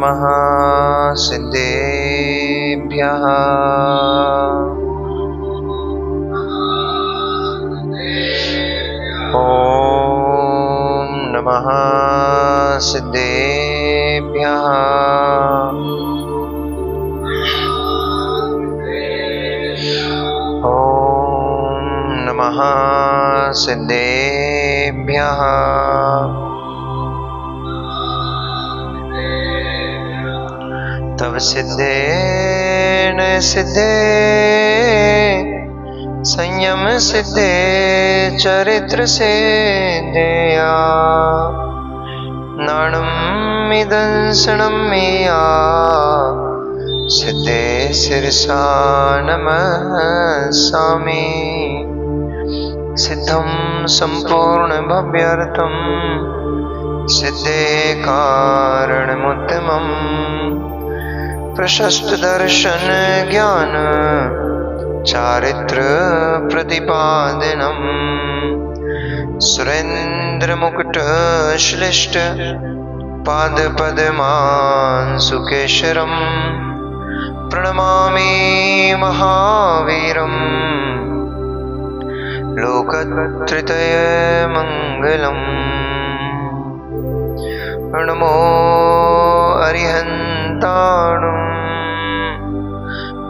नमः सिद्धेभ्यः। ॐ नमः सिद्धेभ्यः। ॐ नमः सिद्धेभ्यः। तव सिद्धेन सिद्धे संयम सिद्धे चरित्र सिद्धेया नाणमिदंसनं मेया सिद्धे शिरसा नमस्सामि। सिद्धं संपूर्ण भव्यर्थं सिद्धे कारणमुत्तमम् प्रशस्त दर्शन ज्ञान चारित्र प्रतिपादनम् सुरेंद्र मुकुट श्लिष्ट पाद पद्मांशुकेशरम् प्रणमामि महावीरम् लोकत्रय मंगलम्। नमो अरिहन्ताणुं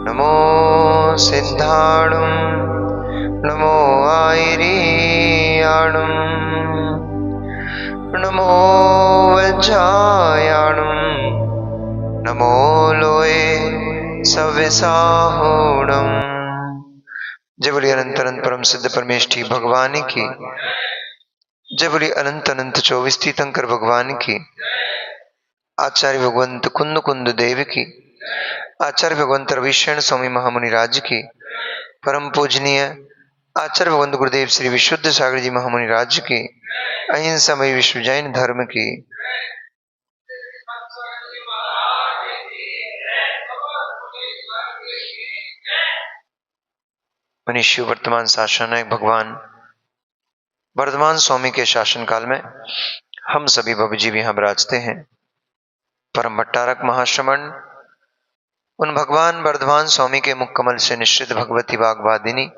नमो सिद्धाणुं नमो आयर्याणुं नमो वज्रायाणुं नमो लोये सव्यसाहूणम्। जय बोलिए अनंत अनंत परम सिद्ध परमेष्ठी भगवान की। जय बोलिए अनंत अनंत 24 तीर्थंकर भगवान की। आचार्य भगवंत कुंद कुंद देव की। आचार्य भगवंत रविशरण स्वामी महामुनि राज की। परम पूजनीय आचार्य भगवंत गुरुदेव श्री विशुद्ध सागर जी महामुनि राज की। अहिंसामय विश्व जैन धर्म की। मनुष्य वर्तमान शासन है भगवान वर्धमान स्वामी के शासन काल में हम सभी भवजीव यहाँ विराजते हैं। परम भट्टारक महाश्रमण उन भगवान वर्धमान स्वामी के मुख कमल से निश्चित भगवती वाग्वादिनी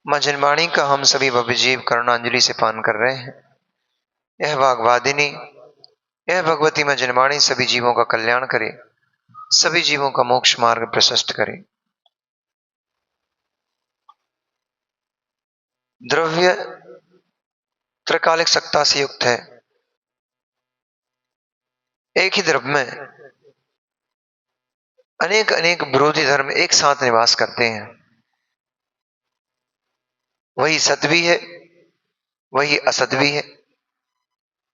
मजनवाणी का हम सभी भवजीव करुणांजलि से पान कर रहे हैं। यह वाग्वादिनी यह भगवती मजनवाणी सभी जीवों का कल्याण करे, सभी जीवों का मोक्ष मार्ग प्रशस्त करे। द्रव्य त्रिकालिक सत्ता से युक्त है। एक ही द्रव्य में अनेक अनेक विरोधी धर्म एक साथ निवास करते हैं। वही सत भी है, वही असत भी है।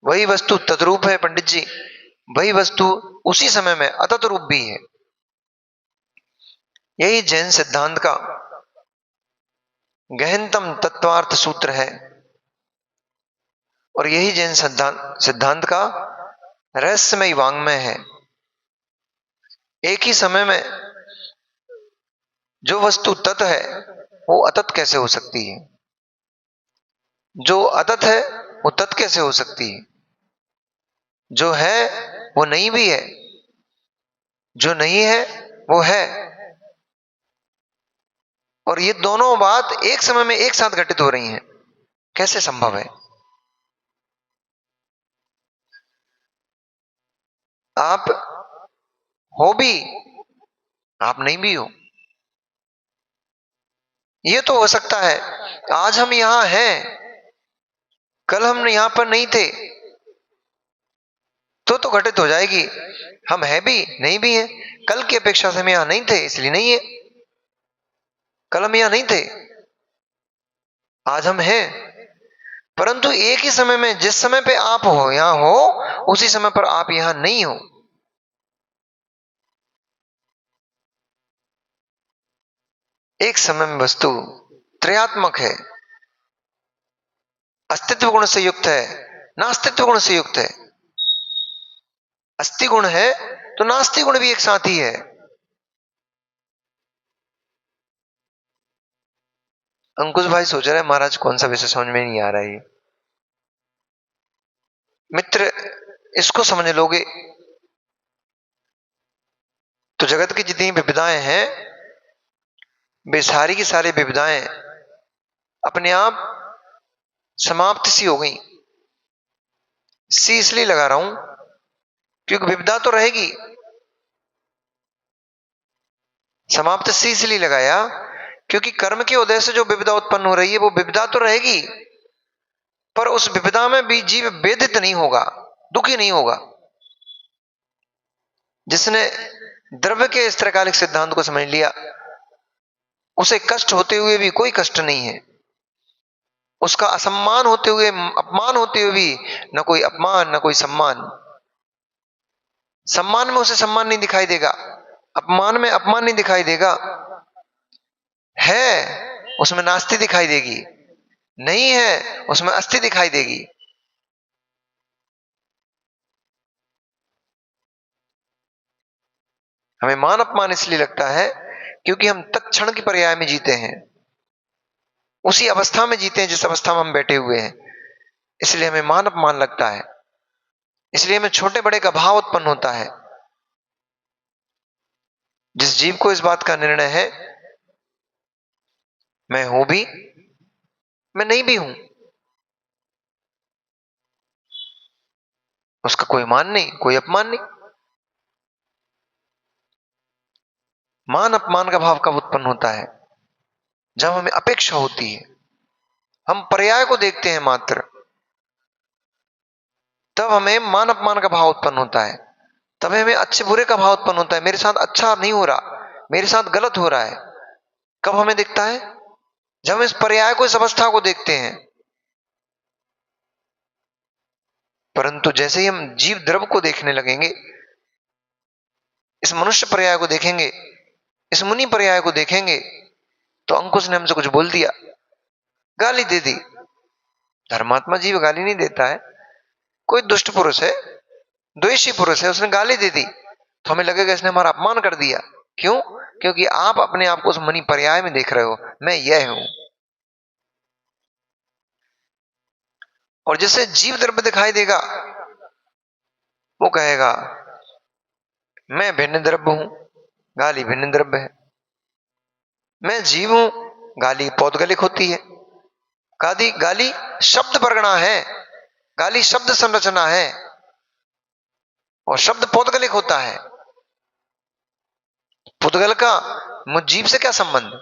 वही वस्तु तद्रूप है पंडित जी, वही वस्तु उसी समय में अतत रूप भी है। यही जैन सिद्धांत का गहनतम तत्वार्थ सूत्र है और यही जैन सिद्धांत का रहस्यमय वांग्मय है। एक ही समय में जो वस्तु तत् है वो अतत कैसे हो सकती है, जो अतत है वो तत् कैसे हो सकती है, जो है वो नहीं भी है, जो नहीं है वो है। और ये दोनों बात एक समय में एक साथ घटित हो रही हैं, कैसे संभव है? आप हो भी, आप नहीं भी हो। ये तो हो सकता है आज हम यहां हैं, कल हम यहां पर नहीं थे, तो घटित हो जाएगी। हम है भी नहीं भी है। कल की अपेक्षा से हम यहां नहीं थे इसलिए नहीं है, कल हम यहां नहीं थे, आज हम हैं। परंतु एक ही समय में जिस समय पे आप हो यहां हो, उसी समय पर आप यहां नहीं हो। एक समय में वस्तु त्रयात्मक है, अस्तित्व गुण से युक्त है, नास्तित्व गुण से युक्त है। अस्ति गुण है तो नास्ति गुण भी एक साथ ही है। अंकुश भाई सोच रहे हैं महाराज कौन सा विषय समझ में नहीं आ रहा है। मित्र इसको समझ लोगे तो जगत की जितनी विविधाएं हैं वे सारी की सारी विविधाएं अपने आप समाप्त सी हो गई। सी इसलिए लगा रहा हूं क्योंकि विविधा तो रहेगी। समाप्त सी इसलिए लगाया क्योंकि कर्म के उदय से जो विविधा उत्पन्न हो रही है वो विविधा तो रहेगी, पर उस विविधा में भी जीव वेदित नहीं होगा, दुखी नहीं होगा। जिसने द्रव्य के इस त्रैकालिक सिद्धांत को समझ लिया उसे कष्ट होते हुए भी कोई कष्ट नहीं है, उसका असम्मान होते हुए, अपमान होते हुए भी न कोई अपमान न कोई सम्मान। सम्मान में उसे सम्मान नहीं दिखाई देगा, अपमान में अपमान नहीं दिखाई देगा, है उसमें नास्ति दिखाई देगी, नहीं है उसमें अस्थि दिखाई देगी। हमें मान अपमान इसलिए लगता है क्योंकि हम तत्क्षण की पर्याय में जीते हैं, उसी अवस्था में जीते हैं जिस अवस्था में हम बैठे हुए हैं, इसलिए हमें मान अपमान लगता है। इसलिए हमें छोटे बड़े का भाव उत्पन्न होता है। जिस जीव को इस बात का निर्णय है मैं हूं भी मैं नहीं भी हूं, उसका कोई मान नहीं कोई अपमान नहीं। मान अपमान का भाव कब उत्पन्न होता है? जब हमें अपेक्षा होती है, हम पर्याय को देखते हैं मात्र, तब हमें मान अपमान का भाव उत्पन्न होता है। तब हमें अच्छे बुरे का भाव उत्पन्न होता है, मेरे साथ अच्छा नहीं हो रहा, मेरे साथ गलत हो रहा है। कब हमें दिखता है? जब हम इस पर्याय को, इस अवस्था को देखते हैं। परंतु जैसे ही हम जीव द्रव को देखने लगेंगे, इस मनुष्य पर्याय को देखेंगे, इस मुनि पर्याय को देखेंगे, तो अंकुश ने हमसे कुछ बोल दिया, गाली दे दी। धर्मात्मा जीव गाली नहीं देता है, कोई दुष्ट पुरुष है, द्वेषी पुरुष है, उसने गाली दे दी तो हमें लगेगा इसने हमारा अपमान कर दिया। क्यों? क्योंकि आप अपने आप को उस मुनि पर्याय में देख रहे हो, मैं यह हूं। और जिससे जीव द्रव्य दिखाई देगा वो कहेगा मैं भिन्न द्रव्य हूं, गाली भिन्न द्रव्य है। मैं जीव हूं, गाली पौद्गलिक होती है। गाली गाली शब्द परगणा है, गाली शब्द संरचना है और शब्द पौद्गलिक होता है। पुद्गल का मुझ जीव से क्या संबंध?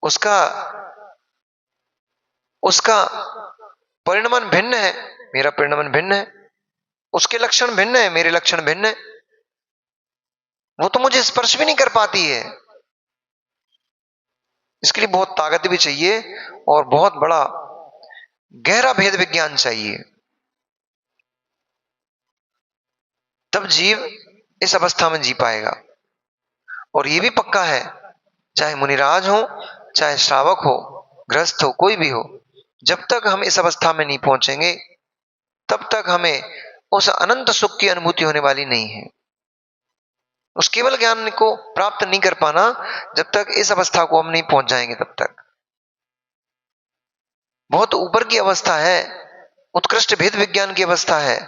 उसका उसका परिणमन भिन्न है, मेरा परिणमन भिन्न है। उसके लक्षण भिन्न है, मेरे लक्षण भिन्न है। वो तो मुझे स्पर्श भी नहीं कर पाती है। इसके लिए बहुत ताकत भी चाहिए और बहुत बड़ा गहरा भेद विज्ञान चाहिए, तब जीव इस अवस्था में जी पाएगा। और ये भी पक्का है, चाहे मुनिराज हो, चाहे श्रावक हो, गृहस्थ हो, कोई भी हो, जब तक हम इस अवस्था में नहीं पहुंचेंगे तब तक हमें उस अनंत सुख की अनुभूति होने वाली नहीं है। उस केवल ज्ञान को प्राप्त नहीं कर पाना जब तक इस अवस्था को हम नहीं पहुंच जाएंगे तब तक। बहुत ऊपर की अवस्था है, उत्कृष्ट भेद विज्ञान की अवस्था है,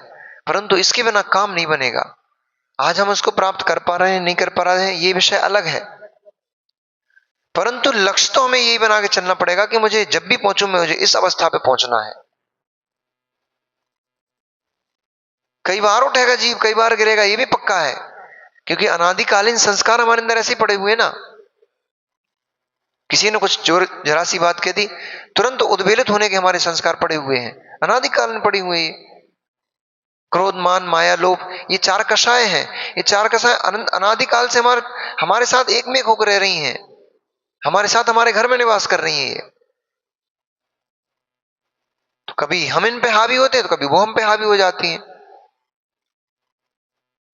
परंतु इसके बिना काम नहीं बनेगा। आज हम उसको प्राप्त कर पा रहे हैं नहीं कर पा रहे हैं ये विषय अलग है, परंतु लक्ष्य तो हमें यही बना के चलना पड़ेगा कि मुझे जब भी पहुंचूं मुझे इस अवस्था पे पहुंचना है। कई बार उठेगा जीव, कई बार गिरेगा, ये भी पक्का है, क्योंकि अनादिकालीन संस्कार हमारे अंदर ऐसे पड़े हुए ना। किसी ने कुछ जोर जरा सी बात कह दी, तुरंत उद्वेलित होने के हमारे संस्कार पड़े हुए हैं, अनादिकालीन पड़ी हुई है। क्रोध मान माया लोभ, ये चार कषाय हैं। ये चार कषाय अनादिकाल से हमारे हमारे साथ एक में एक होकर रह रही हैं, हमारे साथ हमारे घर में निवास कर रही है ये। तो कभी हम इन पे हावी होते हैं तो कभी वो हम पे हावी हो जाती हैं,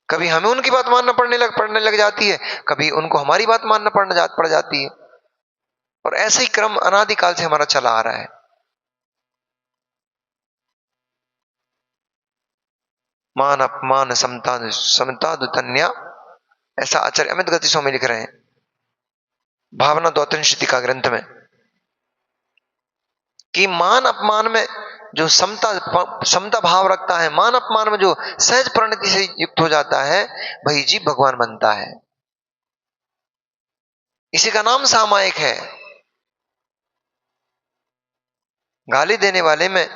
कभी हमें उनकी बात मानना पड़ने लग जाती है, कभी उनको हमारी बात मानना पड़ जाती है। और ऐसे ही क्रम अनादिकाल से हमारा चला आ रहा है। मान अपमान समता समता दुतन्या, ऐसा आचार्य अमित गति स्वामी लिख रहे हैं भावना द्योतन का ग्रंथ में। कि मान अपमान में जो समता भाव रखता है, मान अपमान में जो सहज प्रणति से युक्त हो जाता है, वही जीव भगवान बनता है। इसी का नाम सामायिक है। गाली देने वाले में,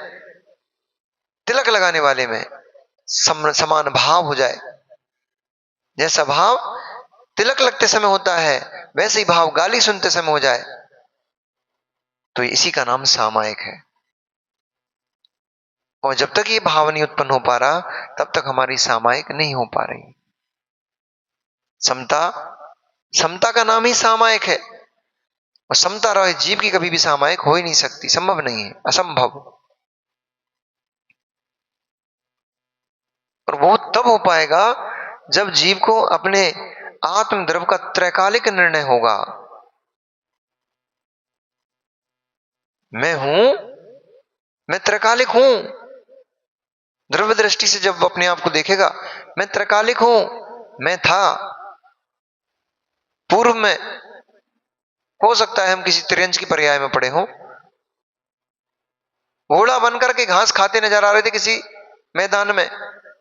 तिलक लगाने वाले में समान भाव हो जाए। जैसा भाव तिलक लगते समय होता है, वैसे ही भाव गाली सुनते समय हो जाए, तो इसी का नाम सामायिक है। और जब तक ये भाव नहीं उत्पन्न हो पा रहा, तब तक हमारी सामायिक नहीं हो पा रही। समता, समता का नाम ही सामायिक है। और समता रहे जीव की कभी भी सामायिक हो ही नहीं सकती, संभव नहीं है, असंभव। और वो तब हो पाएगा जब जीव को अपने आत्मद्रव्य का त्रैकालिक निर्णय होगा। मैं हूं, मैं त्रैकालिक हूं। द्रव्य दृष्टि से जब अपने आप को देखेगा, मैं त्रैकालिक हूं, मैं था पूर्व में। हो सकता है हम किसी त्रियंच की पर्याय में पड़े हों, घोड़ा बनकर के घास खाते नजर आ रहे थे किसी मैदान में,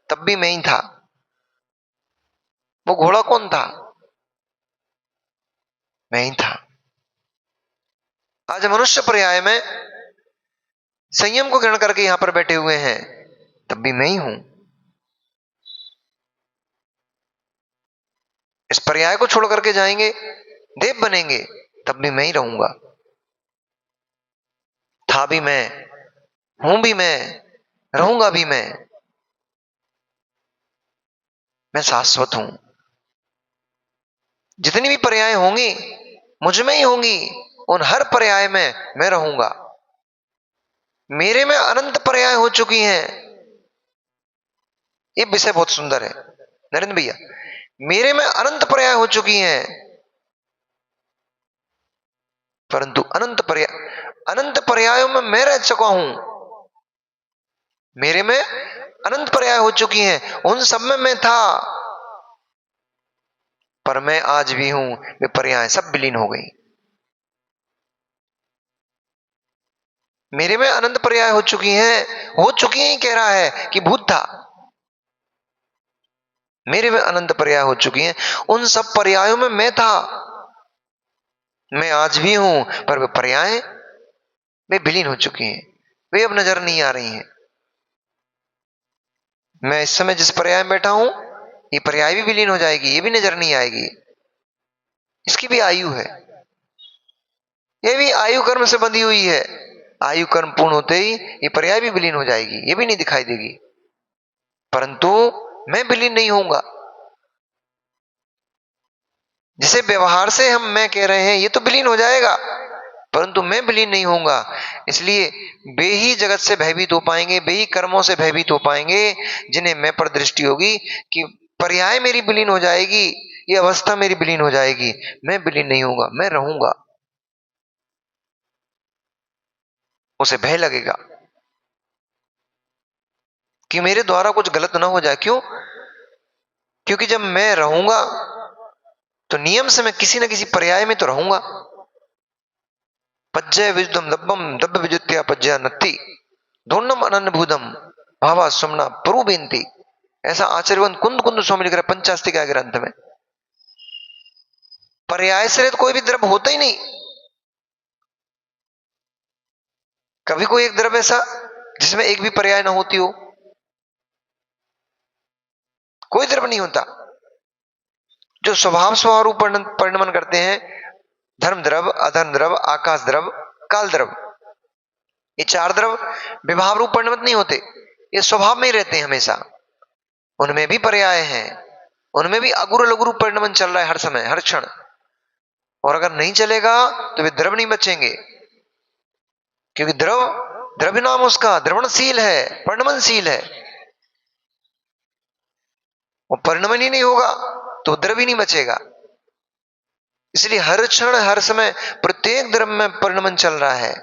तब भी मैं ही था। वो घोड़ा कौन था? मैं ही था। आज मनुष्य पर्याय में संयम को ग्रहण करके यहां पर बैठे हुए हैं, तब भी मैं ही हूं। इस पर्याय को छोड़ करके जाएंगे, देव बनेंगे, तब भी मैं ही रहूंगा। था भी मैं, हूं भी मैं, रहूंगा भी मैं शाश्वत हूं। जितनी भी पर्याय होंगी मुझ में ही होंगी, उन हर पर्याय में मैं रहूंगा। मेरे में अनंत पर्याय हो चुकी हैं। ये विषय बहुत सुंदर है नरेंद्र भैया। मेरे में अनंत पर्याय हो चुकी हैं, परंतु अनंत पर्यायों में मैं रह चुका हूं। मेरे में अनंत पर्याय हो चुकी हैं, उन सब में मैं था, पर मैं आज भी हूं। वे पर्याय सब विलीन हो गई। मेरे में अनंत पर्याय हो चुकी हैं, हो चुकी हैं कह रहा है कि भूत था। मेरे में अनंत पर्याय हो चुकी हैं, उन सब पर्यायों में मैं था, मैं आज भी हूं, पर वे पर्याय वे विलीन हो चुकी हैं, वे अब नजर नहीं आ रही हैं। मैं इस समय जिस पर्याय में बैठा हूं, ये पर्याय भी विलीन हो जाएगी, ये भी नजर नहीं आएगी। इसकी भी आयु है, ये भी आयु कर्म से बंधी हुई है। आयु कर्म पूर्ण होते ही ये पर्याय भी विलीन हो जाएगी, ये भी नहीं दिखाई देगी। परंतु मैं विलीन नहीं होऊंगा। जिसे व्यवहार से हम मैं कह रहे हैं, ये तो विलीन हो जाएगा, परंतु मैं विलीन नहीं होऊंगा। इसलिए वे ही जगत से भयभीत हो पाएंगे, वे ही कर्मों से भयभीत हो पाएंगे जिन्हें मैं पर दृष्टि होगी कि पर्याय मेरी विलीन हो जाएगी, ये अवस्था मेरी विलीन हो जाएगी, मैं विलीन नहीं होऊंगा, मैं रहूंगा। उसे भय लगेगा कि मेरे द्वारा कुछ गलत ना हो जाए। क्यों? क्योंकि जब मैं रहूंगा तो नियम से मैं किसी न किसी पर्याय में तो रहूंगा। पज्जय विजुदम दब्बम दब्ब विजुत्या पज्जया नत्ति दोनम अनन्नभूतम भावा सुमना परुबेंती। ऐसा आचार्यवंत कुंद कुंद स्वामी लिख रहे पंचास्तिका ग्रंथ में। पर्याय से तो कोई भी द्रव्य होता ही नहीं। कभी कोई एक द्रव्य ऐसा जिसमें एक भी पर्याय ना होती हो? कोई द्रव्य नहीं होता। जो स्वभाव स्वरूप परिणमन करते हैं, धर्म द्रव, अधर्म द्रव, आकाश द्रव, काल द्रव, ये चार द्रव विभाव रूप परिणमित नहीं होते, ये स्वभाव में ही रहते हैं हमेशा। उनमें भी पर्याय हैं, उनमें भी अगुरु लघुरु परिणमन चल रहा है हर समय हर क्षण। और अगर नहीं चलेगा तो वे द्रव नहीं बचेंगे, क्योंकि द्रव, द्रव्य नाम उसका द्रवणशील है, परिणमनशील है। वो परिणमन ही नहीं होगा तो द्रव ही नहीं बचेगा। इसलिए हर क्षण हर समय प्रत्येक द्रव्य में परिणमन चल रहा है।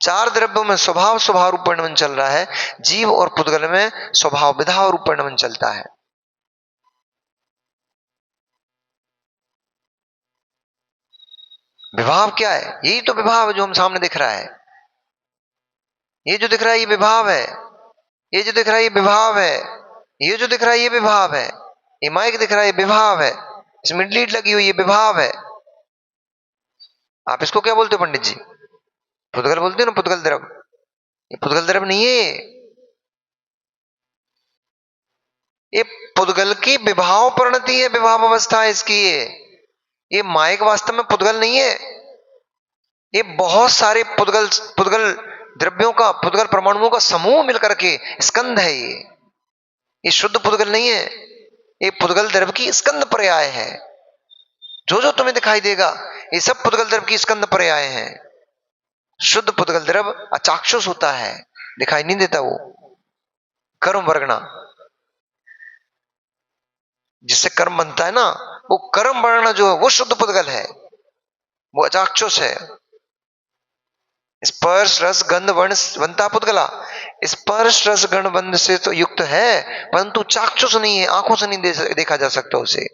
चार द्रव्यों में स्वभाव स्वभाव रूप परिणमन चल रहा है, जीव और पुद्गल में स्वभाव विधा रूप परिणमन चलता है। विभाव क्या है? यही तो विभाव जो हम सामने दिख रहा है। ये जो दिख रहा है ये विभाव है, ये जो दिख रहा है ये विभाव है, ये जो दिख रहा है ये विभाव है, ये माइक दिख रहा है ये विभाव है, इसमें लीड लगी हुई ये विभाव है। आप इसको क्या बोलते हो पंडित जी? पुद्गल बोलते हो ना, पुद्गल द्रव। ये पुद्गल द्रव नहीं है, ये पुद्गल की विभाव परिणति है, विभाव अवस्था है इसकी। ये माइक वास्तव में पुद्गल नहीं है, ये बहुत सारे पुद्गल पुद्गल द्रव्यों का, पुद्गल परमाणुओं का समूह मिलकर के स्कंध है। ये शुद्ध पुद्गल नहीं है, ये पुद्गल द्रव की स्कंद पर्याय है। जो जो तुम्हें दिखाई देगा ये सब पुद्गल द्रव की स्कंद पर्याय हैं। शुद्ध पुद्गल द्रव अचाक्षुष होता है, दिखाई नहीं देता। वो कर्म वर्गना, जिससे कर्म बनता है ना, वो कर्म वर्णना जो है वो शुद्ध पुद्गल है, वो अचाक्षुष है। स्पर्श रस गंध वर्ण बनता पुद्गला, स्पर्श रस गंध बंध से तो युक्त है, परंतु चाक्षुष नहीं है, आंखों से नहीं देखा जा सकता उसे।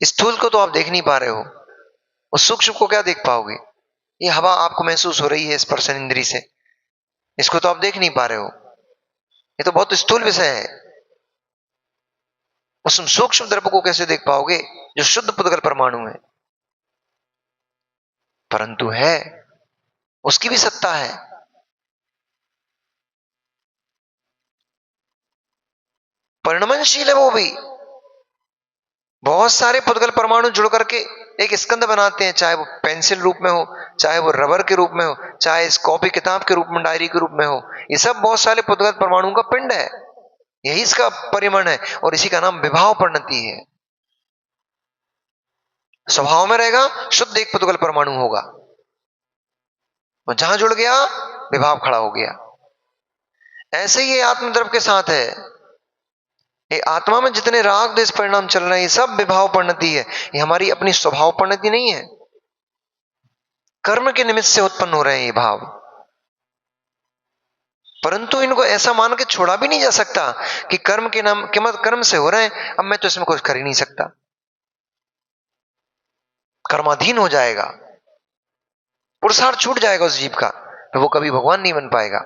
स्थूल को तो आप देख नहीं पा रहे हो, उस सूक्ष्म को क्या देख पाओगे? ये हवा आपको महसूस हो रही है स्पर्शन इंद्री से, इसको तो आप देख नहीं पा रहे हो, ये तो बहुत स्थूल विषय है। उस सूक्ष्म द्रव्य को कैसे देख पाओगे जो शुद्ध पुद्गल परमाणु है? परंतु है, उसकी भी सत्ता है। परिणमनशील है वो भी। बहुत सारे पुद्गल परमाणु जुड़ करके एक स्कंद बनाते हैं, चाहे वो पेंसिल रूप में हो, चाहे वो रबर के रूप में हो, चाहे इस कॉपी किताब के रूप में, डायरी के रूप में हो। ये सब बहुत सारे पुद्गल परमाणुओं का पिंड है, यही इसका परिमाण है, और इसी का नाम विभाव परिणति है। स्वभाव में रहेगा शुद्ध एक पुद्गल परमाणु होगा, और जहां जुड़ गया विभाव खड़ा हो गया। ऐसे ही ये आत्मद्रव के साथ है। ये आत्मा में जितने राग द्वेष परिणाम चल रहे हैं, ये सब विभाव परिणति है, ये हमारी अपनी स्वभाव परिणति नहीं है। कर्म के निमित्त से उत्पन्न हो रहे हैं ये भाव, परंतु इनको ऐसा मान के छोड़ा भी नहीं जा सकता कि कर्म के नाम के मत कर्म से हो रहे हैं, अब मैं तो इसमें कुछ कर ही नहीं सकता, कर्माधीन हो जाएगा, पुरुषार्थ छूट जाएगा उस जीव का, तो वो कभी भगवान नहीं बन पाएगा।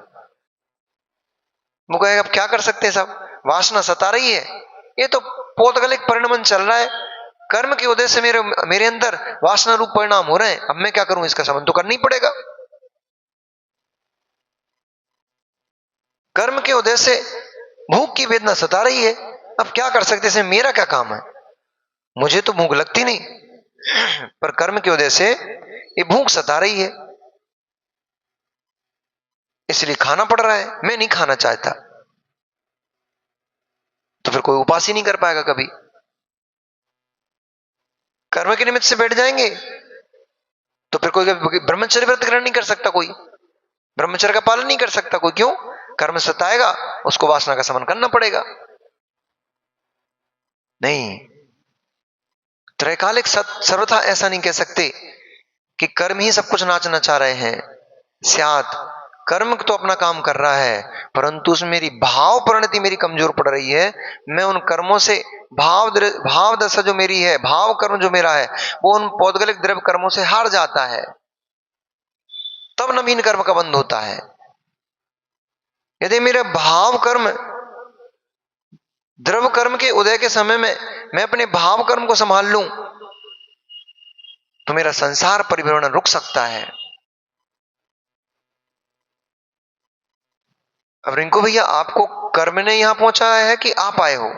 वो कहेगा अब क्या कर सकते हैं साहब, वासना सता रही है, ये तो पौधगलिक परिणमन चल रहा है, कर्म के उदय से मेरे अंदर वासना रूप परिणाम हो रहे हैं, अब मैं क्या करूं, इसका संबंध तो करना ही पड़ेगा। कर्म के उदय से भूख की वेदना सता रही है, अब क्या कर सकते हैं, मेरा क्या काम है, मुझे तो भूख लगती नहीं, पर कर्म के उदय से ये भूख सता रही है, इसलिए खाना पड़ रहा है, मैं नहीं खाना चाहता, तो फिर कोई उपास ही नहीं कर पाएगा कभी। कर्म के निमित्त से बैठ जाएंगे तो फिर कोई ब्रह्मचर्य व्रत ग्रहण नहीं कर सकता, कोई ब्रह्मचर्य का पालन नहीं कर सकता कोई। क्यों? कर्म सताएगा, उसको वासना का समन करना पड़ेगा। नहीं, त्रैकालिक सर्वथा ऐसा नहीं कह सकते कि कर्म ही सब कुछ नाचना चाह रहे हैं। स्यात कर्म तो अपना काम कर रहा है, परंतु उसमें मेरी भाव परिणति मेरी कमजोर पड़ रही है, मैं उन कर्मों से भाव दशा जो मेरी है, भाव कर्म जो मेरा है, वो उन पौद्गलिक द्रव्य कर्मों से हार जाता है, तब नवीन कर्म का बंध होता है। यदि मेरे भाव कर्म द्रव्य कर्म के उदय के समय में मैं अपने भाव कर्म को संभाल लूं, तो मेरा संसार परिभ्रमण रुक सकता है। अब रिंकू भैया, आपको कर्म ने यहां पहुंचाया है कि आप आए हो?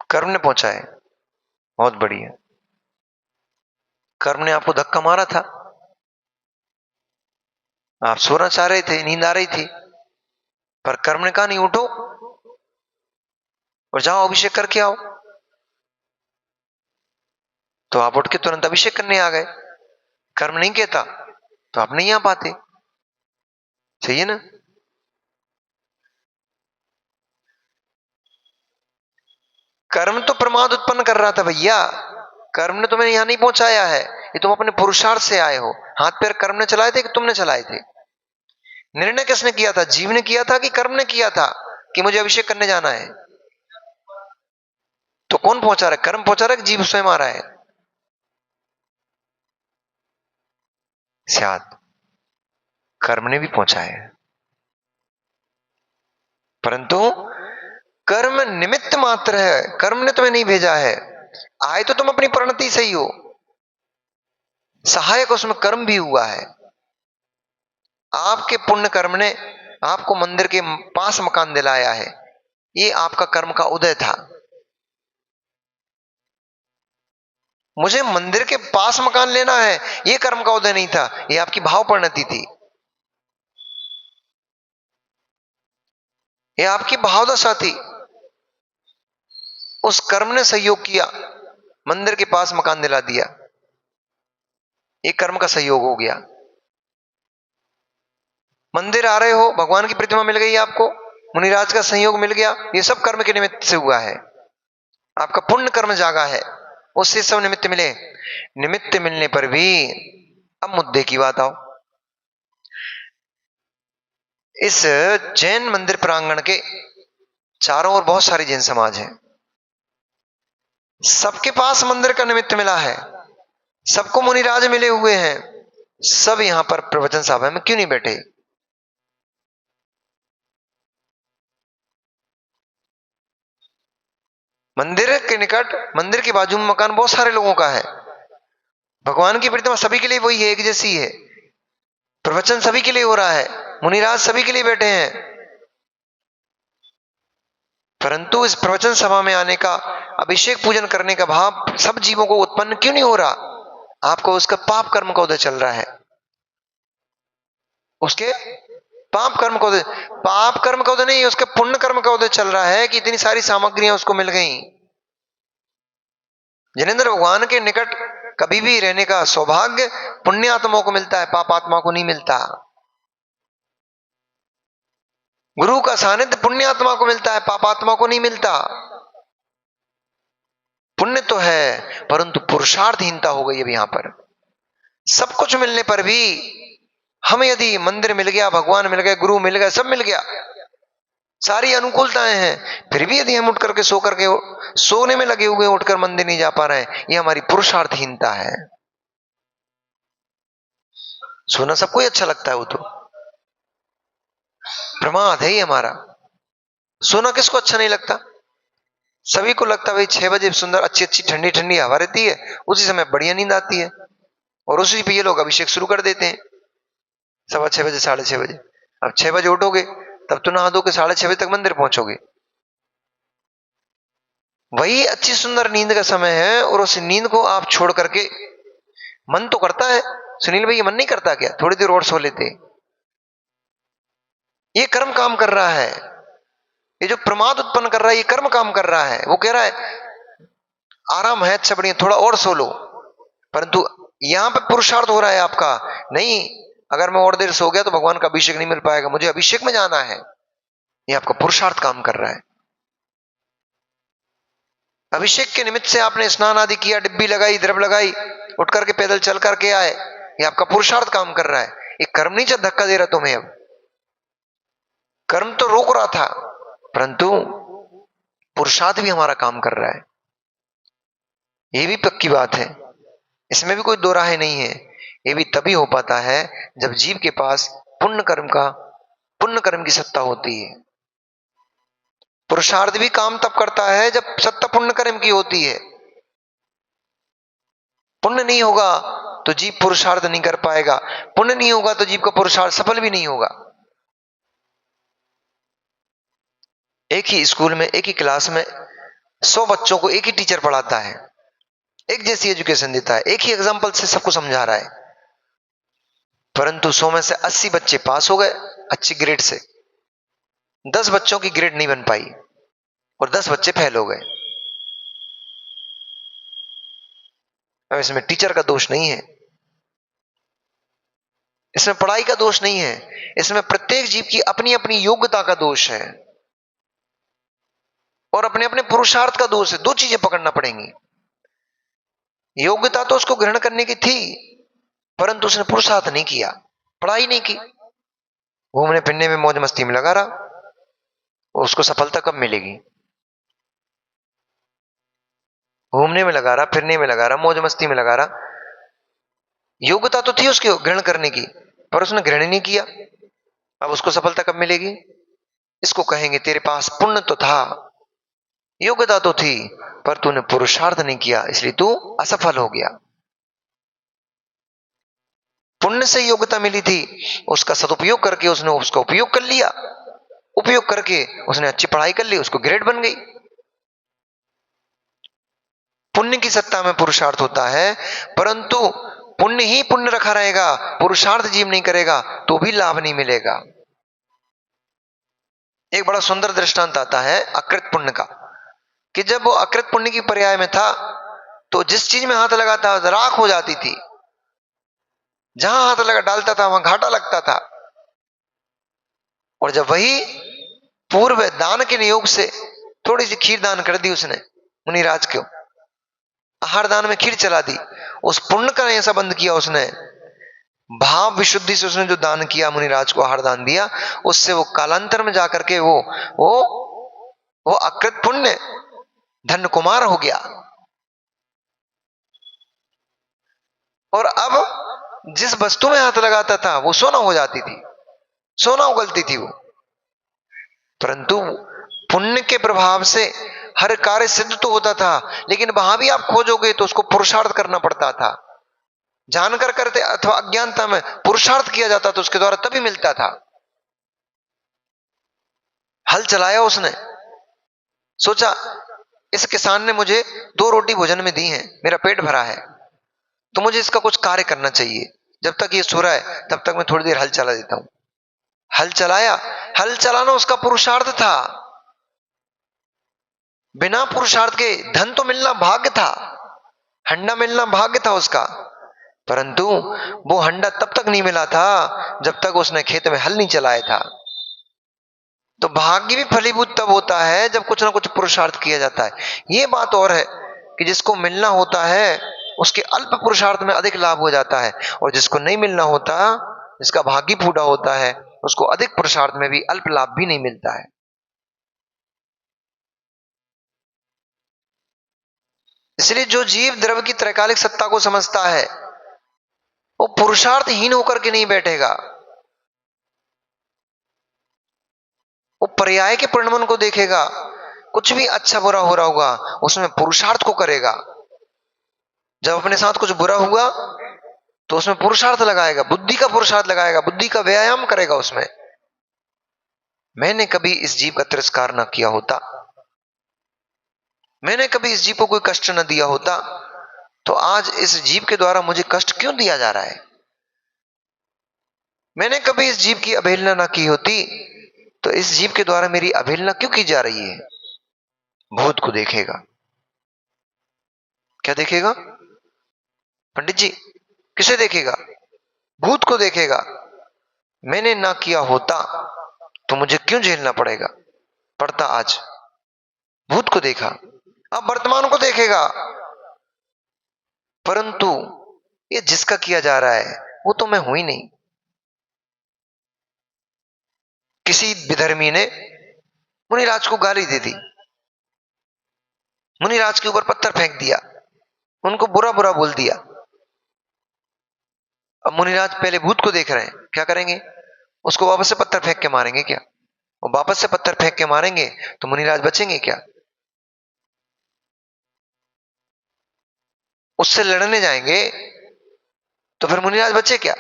कर्म ने पहुंचाया है, बहुत बढ़िया। कर्म ने आपको धक्का मारा था, आप सोना चाह रहे थे, नींद आ रही थी, पर कर्म ने कहा नहीं, उठो और जाओ अभिषेक करके आओ, तो आप उठ के तुरंत अभिषेक करने आ गए। कर्म नहीं कहता तो आप नहीं आ पाते, सही है ना? कर्म तो प्रमाद उत्पन्न कर रहा था भैया, कर्म ने तुम्हें यहां नहीं पहुंचाया है, ये तुम अपने पुरुषार्थ से आए हो। हाथ पैर कर्म ने चलाए थे कि तुमने चलाए थे? निर्णय किसने किया था, जीव ने किया था कि कर्म ने किया था कि मुझे अभिषेक करने जाना है? तो कौन पहुंचा रहा है, कर्म पहुंचा रहा है कि जीव स्वयं आ रहा है? स्यात्, कर्म ने भी पहुंचाया है, परंतु कर्म निमित्त मात्र है, कर्म ने तुम्हें नहीं भेजा है। आए तो तुम अपनी परिणति से ही हो, सहायक उसमें कर्म भी हुआ है। आपके पुण्य कर्म ने आपको मंदिर के पास मकान दिलाया है, ये आपका कर्म का उदय था। मुझे मंदिर के पास मकान लेना है, ये कर्म का उदय नहीं था, ये आपकी भाव परिणति थी, ये आपकी भाव दशा थी। उस कर्म ने सहयोग किया, मंदिर के पास मकान दिला दिया, ये कर्म का सहयोग हो गया। मंदिर आ रहे हो, भगवान की प्रतिमा मिल गई आपको, मुनिराज का संयोग मिल गया, ये सब कर्म के निमित्त से हुआ है। आपका पुण्य कर्म जागा है, उससे सब निमित्त मिले। निमित्त मिलने पर भी अब मुद्दे की बात आओ। इस जैन मंदिर प्रांगण के चारों ओर बहुत सारे जैन समाज हैं, सबके पास मंदिर का निमित्त मिला है, सबको मुनिराज मिले हुए हैं, सब यहां पर प्रवचन सभा में क्यों नहीं बैठे? मंदिर के निकट, मंदिर के बाजू में मकान बहुत सारे लोगों का है, भगवान की प्रतिमा सभी के लिए वही है, एक जैसी है, प्रवचन सभी के लिए हो रहा है, मुनिराज सभी के लिए बैठे हैं, परंतु इस प्रवचन सभा में आने का, अभिषेक पूजन करने का भाव सब जीवों को उत्पन्न क्यों नहीं हो रहा? आपको उसका पाप कर्म का उदय चल रहा है, उसके पाप कर्म का उदय, पाप कर्म का उदय नहीं, उसके पुण्य कर्म का उदय चल रहा है कि इतनी सारी सामग्रियां उसको मिल गई। जिनेंद्र भगवान के निकट कभी भी रहने का सौभाग्य पुण्यात्माओं को मिलता है, पापात्मा को नहीं मिलता। गुरु का सानिध्य पुण्यात्मा को मिलता है, पापात्मा को नहीं मिलता। पुण्य तो है, परंतु पुरुषार्थहीनता हो गई अब यहां पर। सब कुछ मिलने पर भी हम, यदि मंदिर मिल गया, भगवान मिल गए, गुरु मिल गए, सब मिल गया, सारी अनुकूलताएं हैं, फिर भी यदि हम उठ करके सो करके सोने में लगे हुए उठकर मंदिर नहीं जा पा रहे हैं, ये हमारी पुरुषार्थहीनता है। सोना सबको ही अच्छा लगता है, वो तो प्रमाद है ही हमारा। सोना किसको अच्छा नहीं लगता? सभी को लगता है भाई 6 बजे सुंदर अच्छी अच्छी ठंडी ठंडी हवा रहती है, उसी समय बढ़िया नींद आती है, और उसी पे ये लोग अभिषेक शुरू कर देते हैं 6:15 बजे, 6:30 बजे। अब 6 बजे उठोगे तब तो नहा धो के 6:30 बजे तक मंदिर पहुंचोगे, वही अच्छी सुंदर नींद का समय है, और उस नींद को आप छोड़ करके, मन तो करता है, सुनील भाई ये मन नहीं करता क्या थोड़ी देर और सो लेते? ये कर्म काम कर रहा है, ये जो प्रमाद उत्पन्न कर रहा है, ये कर्म काम कर रहा है। वो कह रहा है आराम है, अच्छा बढ़िया, थोड़ा और सो लो, परंतु यहां पे पुरुषार्थ हो रहा है आपका, नहीं अगर मैं और देर सो गया तो भगवान का अभिषेक नहीं मिल पाएगा, मुझे अभिषेक में जाना है। ये आपका पुरुषार्थ काम कर रहा है। अभिषेक के निमित्त से आपने स्नान आदि किया, डिब्बी लगाई, द्रव्य लगाई, उठ करके पैदल चल करके आए, ये आपका पुरुषार्थ काम कर रहा है। ये कर्म नहीं धक्का दे रहा तुम्हें, अब कर्म तो रोक रहा था, परंतु पुरुषार्थ भी हमारा काम कर रहा है, ये भी पक्की बात है, इसमें भी कोई दो राहें नहीं है। ये भी तभी हो पाता है जब जीव के पास पुण्य कर्म की सत्ता होती है। पुरुषार्थ भी काम तब करता है जब सत्ता पुण्य कर्म की होती है। पुण्य नहीं होगा तो जीव पुरुषार्थ नहीं कर पाएगा, पुण्य नहीं होगा तो जीव का पुरुषार्थ सफल भी नहीं होगा। एक ही स्कूल में, एक ही क्लास में 100 बच्चों को एक ही टीचर पढ़ाता है, एक जैसी एजुकेशन देता है, एक ही एग्जाम्पल से सबको समझा रहा है, परंतु 100 में से 80 बच्चे पास हो गए अच्छी ग्रेड से, 10 बच्चों की ग्रेड नहीं बन पाई और 10 बच्चे फेल हो गए। अब इसमें टीचर का दोष नहीं है, इसमें पढ़ाई का दोष नहीं है, इसमें प्रत्येक जीव की अपनी अपनी योग्यता का दोष है और अपने अपने पुरुषार्थ का दोष है। दो चीजें पकड़ना पड़ेंगी। योग्यता तो उसको ग्रहण करने की थी, परंतु उसने पुरुषार्थ नहीं किया, पढ़ाई नहीं की, घूमने फिरने में मौज मस्ती में लगा रहा, उसको सफलता कब मिलेगी? घूमने में लगा रहा, फिरने में लगा रहा, मौज मस्ती में लगा रहा, योग्यता तो थी उसकी ग्रहण करने की, पर उसने ग्रहण नहीं किया। अब उसको सफलता कब मिलेगी? इसको कहेंगे तेरे पास पुण्य तो था, योग्यता तो थी, पर तूने पुरुषार्थ नहीं किया, इसलिए तू असफल हो गया। पुण्य से योग्यता मिली थी, उसका सदुपयोग करके उसने उसका उपयोग कर लिया, उपयोग करके उसने अच्छी पढ़ाई कर ली, उसको ग्रेड बन गई। पुण्य की सत्ता में पुरुषार्थ होता है, परंतु पुण्य ही पुण्य रखा रहेगा, पुरुषार्थ जीव नहीं करेगा तो भी लाभ नहीं मिलेगा। एक बड़ा सुंदर दृष्टांत आता है अकृत पुण्य का, कि जब वो अकृत पुण्य की पर्याय में था तो जिस चीज में हाथ लगाता राख हो जाती थी, जहां हाथ लगा डालता था वहां घाटा लगता था। और जब वही पूर्व दान के नियोग से थोड़ी सी खीर दान कर दी उसने मुनिराज को, आहार दान में खीर चला दी, उस पुण्य का ऐसा बंद किया उसने, भाव विशुद्धि से उसने जो दान किया, मुनिराज को आहार दान दिया, उससे वो कालांतर में जाकर के वो वो अकृत पुण्य धन कुमार हो गया। और अब जिस वस्तु में हाथ लगाता था वो सोना हो जाती थी, सोना उगलती थी वो। परंतु पुण्य के प्रभाव से हर कार्य सिद्ध तो होता था, लेकिन वहां भी आप खोजोगे तो उसको पुरुषार्थ करना पड़ता था। जानकर करते अथवा अज्ञानता में पुरुषार्थ किया जाता तो उसके द्वारा तभी मिलता था। हल चलाया उसने, सोचा इस किसान ने मुझे 2 रोटी भोजन में दी हैं, मेरा पेट भरा है, तो मुझे इसका कुछ कार्य करना चाहिए। जब तक ये सो रहा है तब तक मैं थोड़ी देर हल चला देता हूं। हल चलाया, हल चलाना उसका पुरुषार्थ था। बिना पुरुषार्थ के धन तो मिलना भाग्य था, हंडा मिलना भाग्य था उसका, परंतु वो हंडा तब तक नहीं मिला था जब तक उसने खेत में हल नहीं चलाया था। तो भाग्य भी फलीभूत तब होता है जब कुछ ना कुछ पुरुषार्थ किया जाता है। ये बात और है कि जिसको मिलना होता है उसके अल्प पुरुषार्थ में अधिक लाभ हो जाता है, और जिसको नहीं मिलना होता, जिसका भाग्य फूटा होता है, उसको अधिक पुरुषार्थ में भी अल्प लाभ भी नहीं मिलता है। इसलिए जो जीव द्रव्य की त्रैकालिक सत्ता को समझता है वो पुरुषार्थहीन होकर के नहीं बैठेगा, वो पर्याय के परिणमन को देखेगा। कुछ भी अच्छा बुरा हो रहा होगा उसमें पुरुषार्थ को करेगा। जब अपने साथ कुछ बुरा हुआ तो उसमें पुरुषार्थ लगाएगा, बुद्धि का पुरुषार्थ लगाएगा, बुद्धि का व्यायाम करेगा उसमें। मैंने कभी इस जीव का तिरस्कार न किया होता, मैंने कभी इस जीव को कोई कष्ट न दिया होता, तो आज इस जीव के द्वारा मुझे कष्ट क्यों दिया जा रहा है? मैंने कभी इस जीव की अवहेलना ना की होती तो इस जीव के द्वारा मेरी अवहेलना क्यों की जा रही है? भूत को देखेगा। क्या देखेगा पंडित जी? किसे देखेगा? भूत को देखेगा। मैंने ना किया होता तो मुझे क्यों झेलना पड़ेगा, पड़ता आज। भूत को देखा, अब वर्तमान को देखेगा। परंतु ये जिसका किया जा रहा है वो तो मैं हूं ही नहीं। किसी विधर्मी ने मुनिराज को गाली दे दी, मुनिराज के ऊपर पत्थर फेंक दिया, उनको बुरा बुरा बोल दिया। अब मुनिराज पहले भूत को देख रहे हैं, क्या करेंगे? उसको वापस से पत्थर फेंक के मारेंगे क्या? और वापस से पत्थर फेंक के मारेंगे तो मुनिराज बचेंगे क्या? उससे लड़ने जाएंगे तो फिर मुनिराज बचे क्या?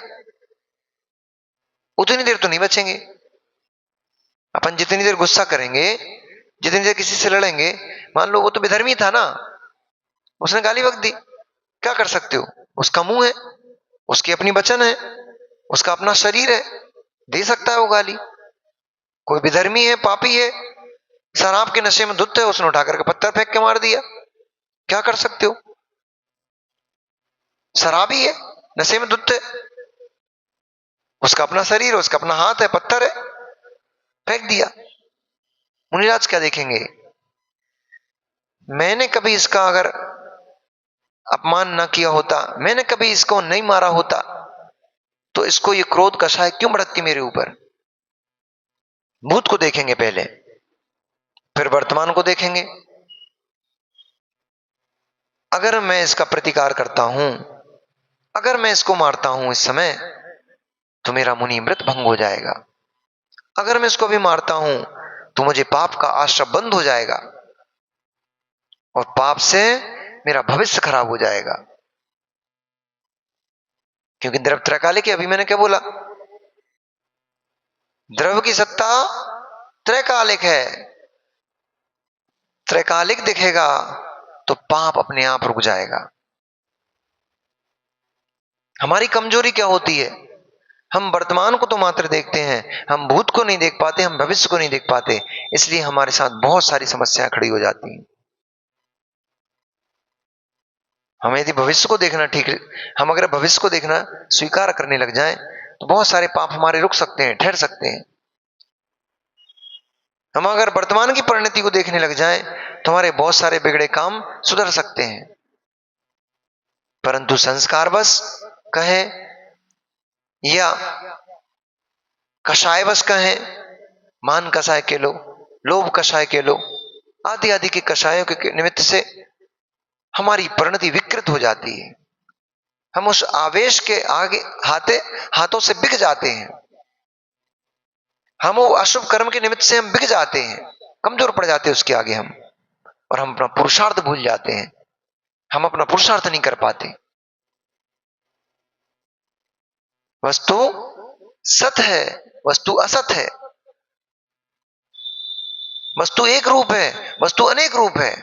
उतनी देर तो नहीं बचेंगे। अपन जितनी देर गुस्सा करेंगे, जितनी देर किसी से लड़ेंगे, मान लो वो तो विधर्मी था ना, उसने गाली बक दी, क्या कर सकते हो? उसका मुंह है, उसकी अपनी वचन है, उसका अपना शरीर है, दे सकता है वो गाली। कोई विधर्मी है, पापी है, शराब के नशे में धुत है, उसने उठा करके पत्थर फेंक के मार दिया, क्या कर सकते हो? शराबी है, नशे में धुत है, उसका अपना शरीर है, उसका अपना हाथ है, पत्थर है, फेंक दिया। मुनिराज क्या देखेंगे? मैंने कभी इसका अगर अपमान न किया होता, मैंने कभी इसको नहीं मारा होता, तो इसको ये क्रोध कषाय क्यों भड़कती मेरे ऊपर? भूत को देखेंगे पहले, फिर वर्तमान को देखेंगे। अगर मैं इसका प्रतिकार करता हूं अगर मैं इसको मारता हूं इस समय तो मेरा मुनि व्रत भंग हो जाएगा। अगर मैं इसको भी मारता हूं तो मुझे पाप का आश्रय बंद हो जाएगा और पाप से मेरा भविष्य खराब हो जाएगा। क्योंकि द्रव्य त्रैकालिक है। अभी मैंने क्या बोला? द्रव्य की सत्ता त्रैकालिक है। त्रैकालिक दिखेगा तो पाप अपने आप रुक जाएगा। हमारी कमजोरी क्या होती है? हम वर्तमान को तो मात्र देखते हैं, हम भूत को नहीं देख पाते, हम भविष्य को नहीं देख पाते। इसलिए हमारे साथ बहुत सारी समस्याएं खड़ी हो जाती हैं। हमें यदि भविष्य को देखना ठीक, हम अगर भविष्य को देखना स्वीकार करने लग जाएं तो बहुत सारे पाप हमारे रुक सकते हैं, ठहर सकते हैं। हम अगर वर्तमान की परिणति को देखने लग जाएं तो हमारे बहुत सारे बिगड़े काम सुधर सकते हैं। परंतु संस्कार बस कहें या कषाय बस कहें, मान कषाय के लो, लोभ कषाय के लो, आदि आदि के कषायों के निमित्त से हमारी परिणति विकृत हो जाती है। हम उस आवेश के आगे हाथों से बिक जाते हैं। हम वो अशुभ कर्म के निमित्त से हम बिक जाते हैं, कमजोर पड़ जाते हैं उसके आगे हम, और हम अपना पुरुषार्थ भूल जाते हैं। हम अपना पुरुषार्थ नहीं कर पाते। वस्तु सत है, वस्तु असत है। वस्तु एक रूप है, वस्तु अनेक रूप है।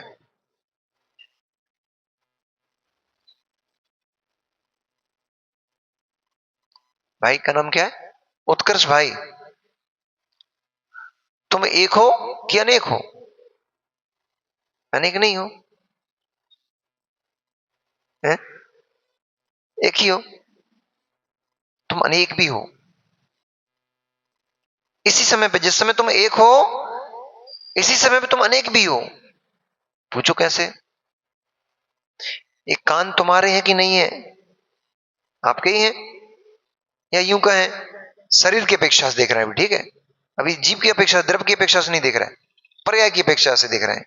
भाई का नाम क्या है? उत्कर्ष भाई। तुम एक हो कि अनेक हो? अनेक नहीं हो, है? एक ही हो। तुम अनेक भी हो। इसी समय पे, जिस समय तुम एक हो, इसी समय पे तुम अनेक भी हो। पूछो कैसे? ये कान तुम्हारे हैं कि नहीं है? आपके ही हैं? या यूं कहें शरीर की अपेक्षा से देख रहे हैं, ठीक है? अभी जीव की अपेक्षा, द्रव्य की अपेक्षा से नहीं देख रहे हैं, पर्याय की अपेक्षा से देख रहे हैं।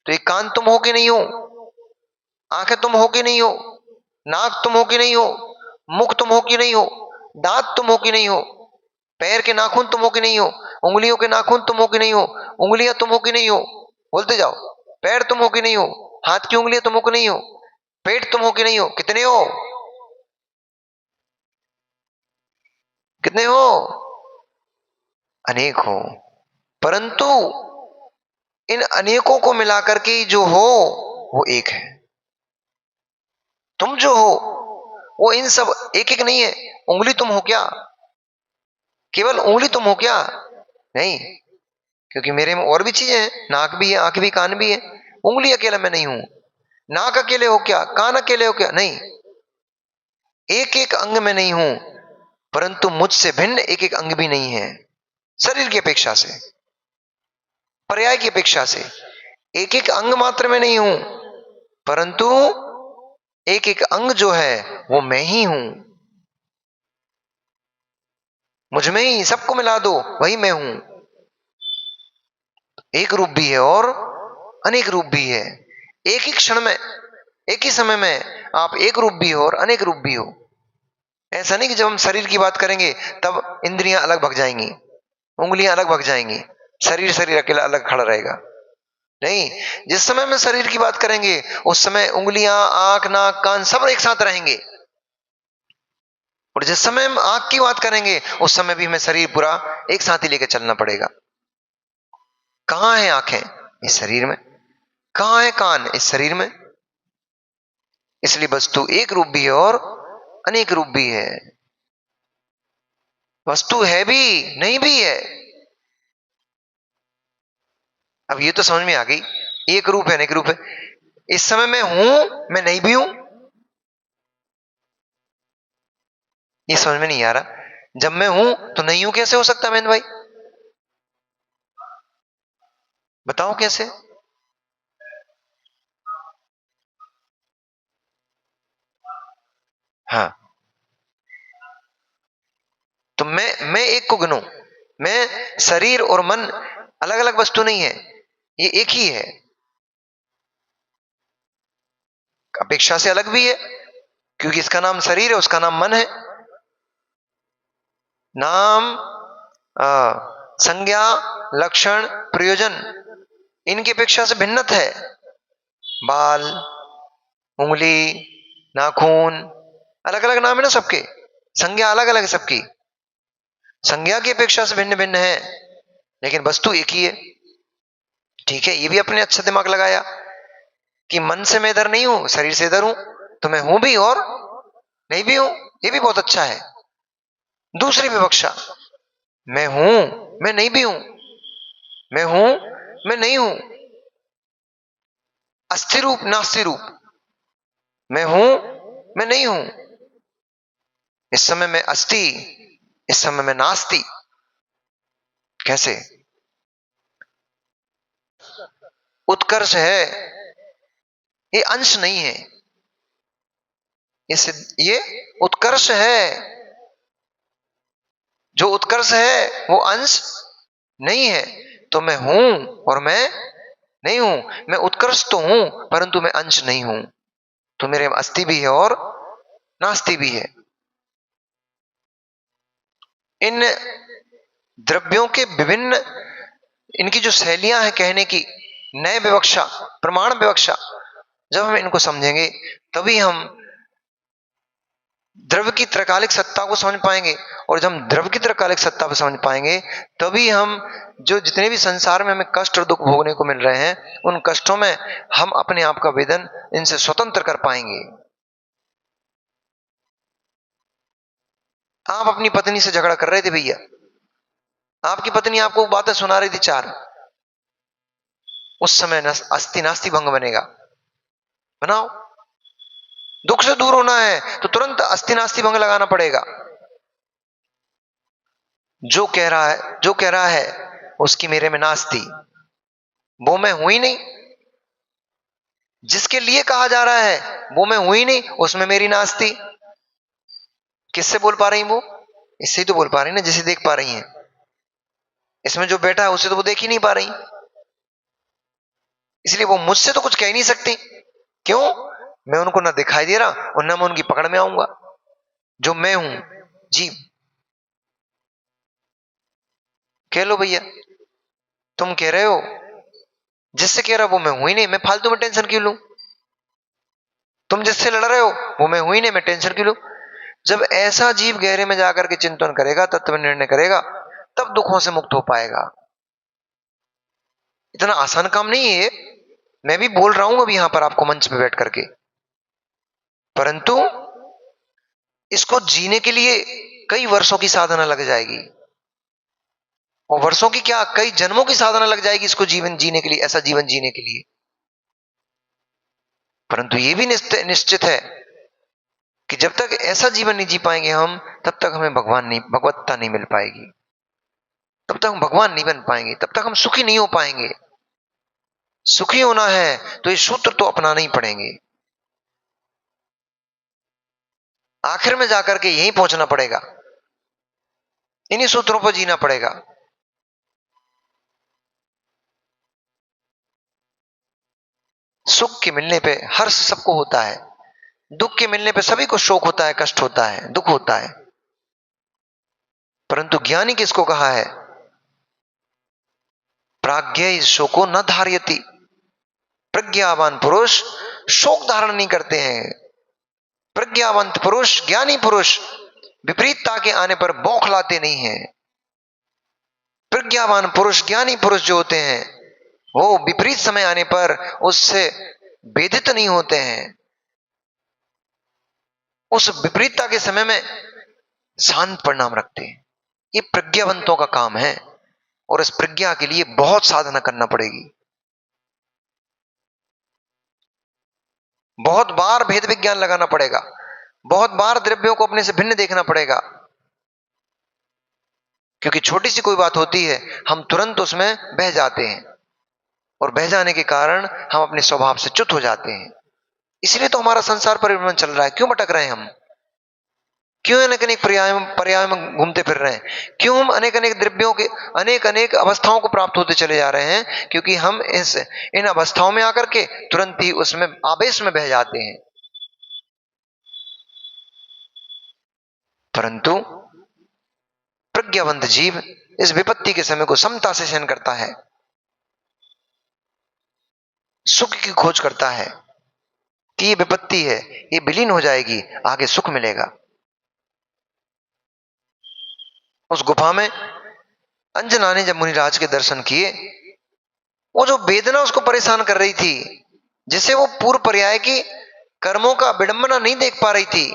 तो ये कान तुम हो कि नहीं हो? आंखें तुम हो कि नहीं हो? नाक तुम हो कि नहीं हो? मुख तुम हो कि नहीं हो? दांत तुम हो कि नहीं हो? पैर के नाखून तुम हो कि नहीं हो? उंगलियों के नाखून तुम हो कि नहीं हो? उंगलियां तुम हो कि नहीं हो? बोलते जाओ। पैर तुम हो कि नहीं हो? हाथ की उंगलियां तुम हो कि नहीं हो? पेट तुम हो कि नहीं हो? कितने हो? कितने हो? अनेक हो। परंतु इन अनेकों को मिलाकर के जो हो वो एक है। तुम जो हो वो इन सब एक एक नहीं है। उंगली तुम हो क्या? केवल उंगली तुम हो क्या? नहीं, क्योंकि मेरे में और भी चीजें हैं। नाक भी है, आंख भी, कान भी है। उंगली अकेला मैं नहीं हूं। नाक अकेले हो क्या? कान अकेले हो क्या? नहीं, एक एक अंग में नहीं हूं। परंतु मुझसे भिन्न एक एक अंग भी नहीं है। शरीर की अपेक्षा से, पर्याय की अपेक्षा से एक एक अंग मात्र में नहीं हूं, परंतु एक एक अंग जो है वो मैं ही हूं। मुझ में ही सबको मिला दो, वही मैं हूं। एक रूप भी है और अनेक रूप भी है। एक ही क्षण में, एक ही समय में आप एक रूप भी हो और अनेक रूप भी हो। ऐसा नहीं कि जब हम शरीर की बात करेंगे तब इंद्रियां अलग भग जाएंगी, उंगलियां अलग भग जाएंगी, शरीर शरीर अकेला अलग खड़ा रहेगा। नहीं, जिस समय में शरीर की बात करेंगे उस समय उंगलियां, आंख, नाक, कान सब एक साथ रहेंगे। और जिस समय हम आंख की बात करेंगे उस समय भी हमें शरीर पूरा एक साथ ही लेकर चलना पड़ेगा। कहां है आंखें? इस शरीर में। कहां है कान? इस शरीर में। इसलिए वस्तु एक रूप भी है और अनेक रूप भी है। वस्तु है भी, नहीं भी है। अब ये तो समझ में आ गई, एक रूप है, अनेक रूप है। इस समय मैं हूं, मैं नहीं भी हूं। ये समझ में नहीं आ रहा। जब मैं हूं तो नहीं हूं कैसे हो सकता है? मैन भाई बताओ कैसे? हाँ, तो मैं एक को गिनूं। मैं, शरीर और मन अलग अलग वस्तु नहीं है, ये एक ही है। अपेक्षा से अलग भी है, क्योंकि इसका नाम शरीर है, उसका नाम मन है। नाम, संज्ञा, लक्षण, प्रयोजन इनकी अपेक्षा से भिन्नत है। बाल, उंगली, नाखून, अलग अलग नाम है ना सबके, संज्ञा अलग अलग है सबकी, संज्ञा की अपेक्षा से भिन्न भिन्न है, लेकिन वस्तु एक ही है। ठीक है, ये भी अपने अच्छा दिमाग लगाया कि मन से मैं इधर नहीं हूं, शरीर से इधर हूं, तो मैं हूं भी और नहीं भी हूं, ये भी बहुत अच्छा है। दूसरी विवक्षा, मैं हूं, मैं नहीं भी हूं, मैं हूं, मैं नहीं हूं, अस्थि रूप नास्ति रूप, मैं हूं, मैं नहीं हूं, इस समय मैं अस्ति, इस समय मैं नास्ति। कैसे? उत्कर्ष है, ये अंश नहीं है, ये उत्कर्ष है। जो उत्कर्ष है वो अंश नहीं है। तो मैं हूं और मैं नहीं हूं, मैं उत्कर्ष तो हूं परंतु मैं अंश नहीं हूं, तो मेरे में अस्ति भी है और नास्ति भी है। इन द्रव्यों के विभिन्न, इनकी जो शैलियां हैं कहने की, नए विवक्षा, प्रमाण विवक्षा, जब हम इनको समझेंगे तभी हम द्रव्य की त्रैकालिक सत्ता को समझ पाएंगे। और जब हम द्रव्य की त्रैकालिक सत्ता को समझ पाएंगे तभी हम जो जितने भी संसार में हमें कष्ट और दुख भोगने को मिल रहे हैं, उन कष्टों में हम अपने आप का वेदन इनसे स्वतंत्र कर पाएंगे। आप अपनी पत्नी से झगड़ा कर रहे थे भैया, आपकी पत्नी आपको बातें सुना रही थी चार, उस समय अस्ति नास्ति भंग बनेगा। बनाओ, दुख से दूर होना है तो तुरंत अस्ति नास्ति भंग लगाना पड़ेगा। जो कह रहा है उसकी मेरे में नास्ति, वो मैं हूं ही नहीं। जिसके लिए कहा जा रहा है वो मैं हूं ही नहीं, उसमें मेरी नास्ति। किससे बोल पा रही वो? इससे ही तो बोल पा रही ना, जिसे देख पा रही हैं। इसमें जो बैठा है उसे तो वो देख ही नहीं पा रही, इसलिए वो मुझसे तो कुछ कह नहीं सकती। क्यों? मैं उनको ना दिखाई दे रहा और ना मैं उनकी पकड़ में आऊंगा। जो मैं हूं जीव, कह लो भैया, तुम कह रहे हो, जिससे कह रहा वो मैं हूं ही नहीं, मैं फालतू में टेंशन क्यों लूं? तुम जिससे लड़ रहे हो वो मैं हूं ही नहीं, मैं टेंशन क्यों लूं? जब ऐसा जीव गहरे में जाकर के चिंतन करेगा, तत्व निर्णय करेगा, तब दुखों से मुक्त हो पाएगा। इतना आसान काम नहीं है। मैं भी बोल रहा हूं अभी यहां पर आपको मंच पे बैठ करके, परंतु इसको जीने के लिए कई वर्षों की साधना लग जाएगी, और वर्षों की क्या, कई जन्मों की साधना लग जाएगी इसको जीवन जीने के लिए, ऐसा जीवन जीने के लिए। परंतु यह भी निश्चित है कि जब तक ऐसा जीवन नहीं जी पाएंगे हम, तब तक हमें भगवत्ता नहीं मिल पाएगी, तब तक हम भगवान नहीं बन पाएंगे, तब तक हम सुखी नहीं हो पाएंगे। सुखी होना है तो ये सूत्र तो अपनाना ही पड़ेंगे। आखिर में जाकर के यहीं पहुंचना पड़ेगा, इन्हीं सूत्रों पर जीना पड़ेगा। सुख के मिलने पे हर्ष सबको होता है, दुख के मिलने पे सभी को शोक होता है, कष्ट होता है, दुख होता है। परंतु ज्ञानी किसको कहा है? प्राज्ञ शोको न धार्यति। प्रज्ञावान पुरुष शोक धारण नहीं करते हैं। प्रज्ञावंत पुरुष, ज्ञानी पुरुष विपरीतता के आने पर बौखलाते नहीं हैं। प्रज्ञावान पुरुष, ज्ञानी पुरुष जो होते हैं, वो विपरीत समय आने पर उससे वेदित नहीं होते हैं। उस विपरीतता के समय में शांत परिणाम रखते हैं। ये प्रज्ञावंतों का काम है, और इस प्रज्ञा के लिए बहुत साधना करना पड़ेगी। बहुत बार भेद विज्ञान लगाना पड़ेगा, बहुत बार द्रव्यों को अपने से भिन्न देखना पड़ेगा। क्योंकि छोटी सी कोई बात होती है, हम तुरंत उसमें बह जाते हैं, और बह जाने के कारण हम अपने स्वभाव से च्युत हो जाते हैं। इसलिए तो हमारा संसार परिवर्तन चल रहा है। क्यों भटक रहे हैं हम? क्यों अनेक अनेक पर्याय में घूमते फिर रहे हैं? क्यों हम अनेक अनेक द्रव्यों के अनेक अनेक अवस्थाओं को प्राप्त होते चले जा रहे हैं? क्योंकि हम इन अवस्थाओं में आकर के तुरंत ही उसमें आवेश में बह जाते हैं। परंतु प्रज्ञावंत जीव इस विपत्ति के समय को समता से सहन करता है, सुख की खोज करता है कि ये विपत्ति है, ये विलीन हो जाएगी, आगे सुख मिलेगा। उस गुफा में अंजना ने जब मुनिराज के दर्शन किए, वो जो वेदना उसको परेशान कर रही थी, जिसे वो पूर्व पर्याय की कर्मों का विडंबना नहीं देख पा रही थी।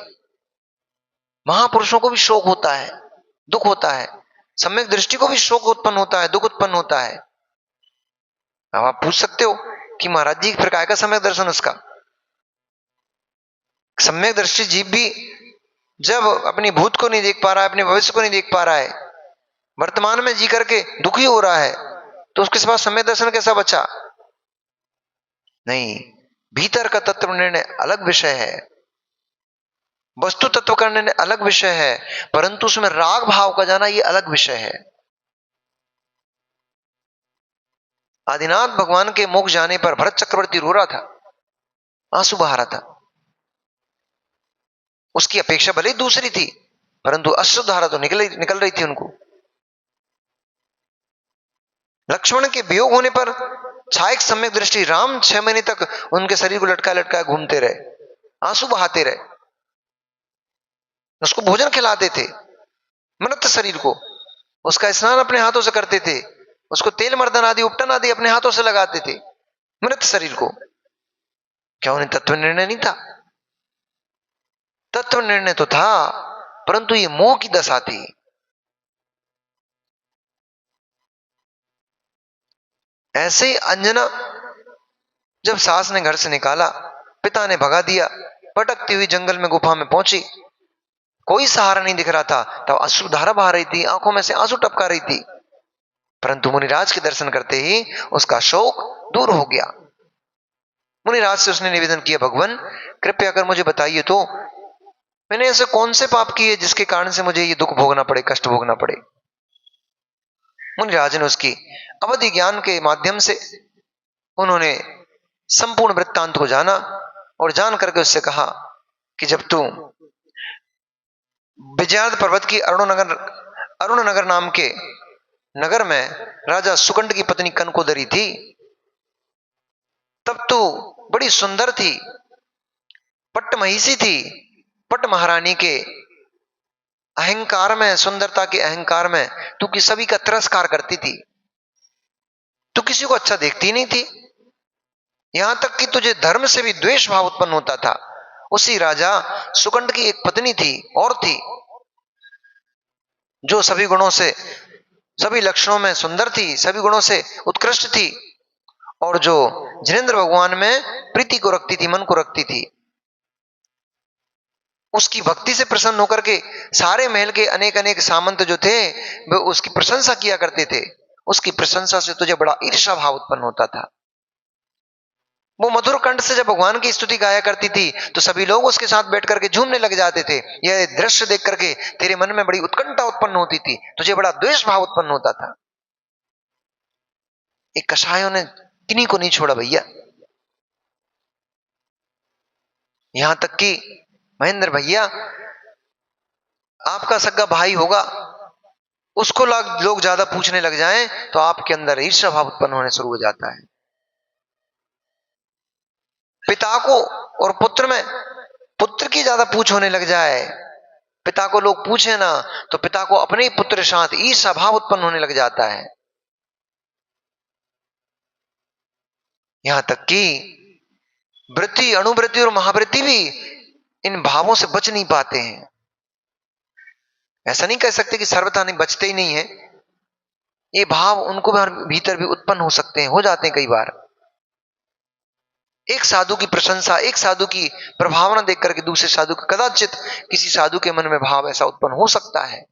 महापुरुषों को भी शोक होता है, दुख होता है, सम्यक दृष्टि को भी शोक उत्पन्न होता है, दुख उत्पन्न होता है। अब आप पूछ सकते हो कि महाराज जी फिर काय का सम्यक दर्शन उसका? सम्यक दृष्टि जीव भी जब अपनी भूत को नहीं देख पा रहा है, अपने भविष्य को नहीं देख पा रहा है, वर्तमान में जी करके दुखी हो रहा है, तो उसके पास सम्यक दर्शन कैसा बचा? नहीं, भीतर का तत्व निर्णय अलग विषय है, वस्तु तत्व का निर्णय अलग विषय है, परंतु उसमें राग भाव का जाना यह अलग विषय है। आदिनाथ भगवान के मोक्ष जाने पर भरत चक्रवर्ती रो रहा था, आंसू बहा रहा था। उसकी अपेक्षा भले ही दूसरी थी, परंतु अश्रुधारा तो निकल रही थी उनको। लक्ष्मण के वियोग होने पर छायक सम्यक दृष्टि राम 6 महीने तक उनके शरीर को लटका लटका घूमते रहे, आंसू बहाते रहे, उसको भोजन खिलाते थे, मृत शरीर को, उसका स्नान अपने हाथों से करते थे, उसको तेल मर्दन आदि उपटन आदि अपने हाथों से लगाते थे, मृत शरीर को। क्या उन्हें तत्व निर्णय नहीं था? तत्व निर्णय तो था, परंतु ये मोह की दशा थी। ऐसे ही अंजना जब सास ने घर से निकाला, पिता ने भगा दिया, भटकती हुई जंगल में गुफा में पहुंची, कोई सहारा नहीं दिख रहा था, तब अश्रुधारा बहा रही थी, आंखों में से आंसू टपका रही थी, परंतु मुनिराज के दर्शन करते ही उसका शोक दूर हो गया। मुनिराज से उसने निवेदन किया, भगवान कृपया कर मुझे बताइए तो मैंने ऐसे कौन से पाप किए जिसके कारण से मुझे ये दुख भोगना पड़े, कष्ट भोगना पड़े। मुनिराज ने उसकी अवधि ज्ञान के माध्यम से उन्होंने संपूर्ण वृत्तांत को जाना और जान करके उससे कहा कि जब तू विजयार्थ पर्वत की अरुण नगर नाम के नगर में राजा सुकंड की पत्नी कनकोदरी थी, तब तो बड़ी सुंदर थी, पट्ट महिषी थी, पट्ट महारानी के अहंकार में, सुंदरता के अहंकार में तू कि सभी का तिरस्कार करती थी, तू किसी को अच्छा देखती नहीं थी, यहां तक कि तुझे धर्म से भी द्वेष भाव उत्पन्न होता था। उसी राजा सुकंड की एक पत्नी थी और थी, जो सभी गुणों से, सभी लक्षणों में सुंदर थी, सभी गुणों से उत्कृष्ट थी, और जो जिनेंद्र भगवान में प्रीति को रखती थी, मन को रखती थी। उसकी भक्ति से प्रसन्न होकर के सारे महल के अनेक अनेक सामंत जो थे वे उसकी प्रशंसा किया करते थे। उसकी प्रशंसा से तुझे बड़ा ईर्ष्या भाव उत्पन्न होता था। वो मधुर कंठ से जब भगवान की स्तुति गाया करती थी तो सभी लोग उसके साथ बैठ करके झूमने लग जाते थे। यह दृश्य देख करके तेरे मन में बड़ी उत्कंठा उत्पन्न होती थी, तुझे बड़ा द्वेष भाव उत्पन्न होता था। एक कसायों ने किन्हीं को नहीं छोड़ा भैया, यहां तक कि महेंद्र भैया आपका सगा भाई होगा, उसको लोग ज्यादा पूछने लग जाएं तो आपके अंदर ईर्ष्या भाव उत्पन्न होने शुरू हो जाता है। पिता को और पुत्र में, पुत्र की ज्यादा पूछ होने लग जाए, पिता को लोग पूछे ना तो पिता को अपने ही पुत्र के साथ ईर्ष्या भाव उत्पन्न होने लग जाता है। यहां तक कि वृत्ति, अणुवृत्ति और महावृत्ति भी इन भावों से बच नहीं पाते हैं। ऐसा नहीं कह सकते कि सर्वथा नहीं, बचते ही नहीं है, ये भाव उनको भीतर भी उत्पन्न हो सकते हैं, हो जाते हैं कई बार। एक साधु की प्रशंसा, एक साधु की प्रभावना देख करके दूसरे साधु का कदाचित किसी साधु के मन में भाव ऐसा उत्पन्न हो सकता है,